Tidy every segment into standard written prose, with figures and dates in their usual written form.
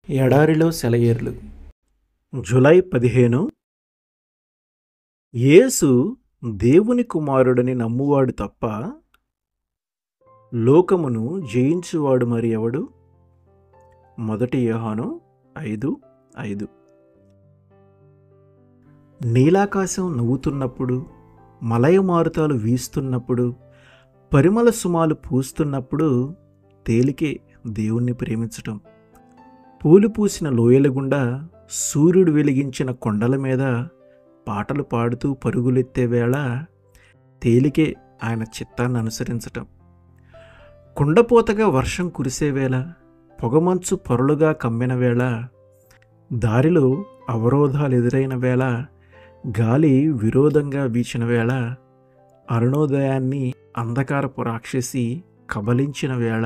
ఎడారిలో సెలయేర్లు. జూలై 15. యేసు దేవుని కుమారుడని నమ్మువాడు తప్ప లోకమును జయించువాడు మరి ఎవడు? 1 యోహాను 5:5. నీలాకాశం నవ్వుతున్నప్పుడు, మలయమారుతాలు వీస్తున్నప్పుడు, పరిమళ సుమాలు పూస్తున్నప్పుడు తేలికే దేవుణ్ణి ప్రేమించటం. పూలు పూసిన లోయల గుండా, సూర్యుడు వెలిగించిన కొండల మీద పాటలు పాడుతూ పరుగులెత్తే వేళ తేలికే ఆయన చిత్తాన్ని అనుసరించటం. కుండపోతగా వర్షం కురిసే వేళ, పొగమంచు పొరలుగా కమ్మిన వేళ, దారిలో అవరోధాలు ఎదురైన వేళ, గాలి విరోధంగా వీచిన వేళ, అరుణోదయాన్ని అంధకారపు రాక్షసి కబలించిన వేళ,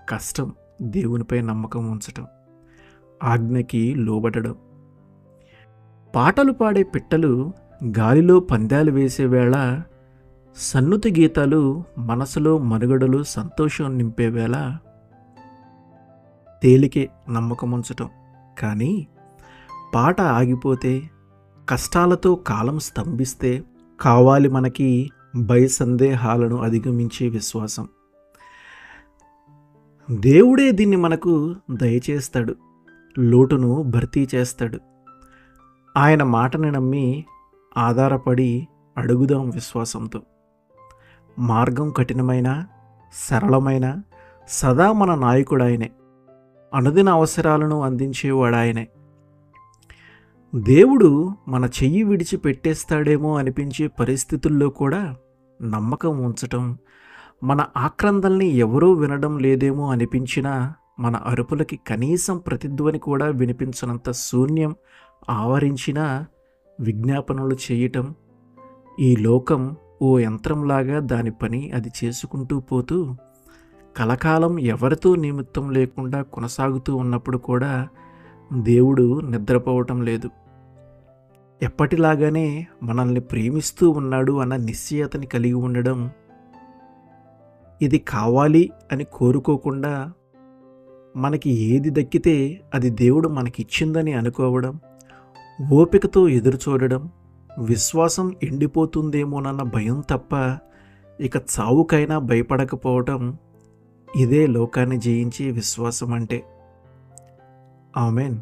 కష్టం దేవునిపై నమ్మకం ఉంచటం, ఆజ్ఞకి లోబడడం. పాటలు పాడే పిట్టలు గాలిలో పందాలు వేసే వేళ, సన్నుతి గీతాలు మనసులో మనుగడలు సంతోషం నింపే వేళ తేలికే నమ్మకం ఉంచటం. కానీ పాట ఆగిపోతే, కష్టాలతో కాలం స్తంభిస్తే కావాలి మనకి భయసందేహాలను అధిగమించే విశ్వాసం. దేవుడే దీన్ని మనకు దయచేస్తాడు, లోటును భర్తీ చేస్తాడు. ఆయన మాటని నమ్మి ఆధారపడి అడుగుదాం విశ్వాసంతో. మార్గం కఠినమైన, సరళమైన, సదా మన నాయకుడు ఆయనే. అనుదిన అవసరాలను అందించేవాడు ఆయనే. దేవుడు మన చెయ్యి విడిచిపెట్టేస్తాడేమో అనిపించే పరిస్థితుల్లో కూడా నమ్మకం ఉంచటం, మన ఆక్రందల్ని ఎవరూ వినడం లేదేమో అనిపించినా మన అరుపులకి కనీసం ప్రతిధ్వని కూడా వినిపించనంత శూన్యం ఆవరించినా విజ్ఞాపనలు చేయటం. ఈ లోకం ఓ యంత్రంలాగా దాని పని అది చేసుకుంటూ పోతూ కలకాలం ఎవరితో నిమిత్తం లేకుండా కొనసాగుతూ ఉన్నప్పుడు కూడా దేవుడు నిద్రపోవటం లేదు. ఎప్పటిలాగానే మనల్ని ప్రేమిస్తూ ఉన్నాడు అన్న నిశ్చయతని కలిగి ఉండడం, ఇది కావాలి అని కోరుకోకుండా మనకి ఏది దక్కితే అది దేవుడు మనకిచ్చిందని అనుకోవడం, ఓపికతో ఎదురు చూడడం, విశ్వాసం ఎండిపోతుందేమోనన్న భయం తప్ప ఇక చావుకైనా భయపడకపోవటం, ఇదే లోకాన్ని జయించే విశ్వాసం అంటే. ఆమేన్.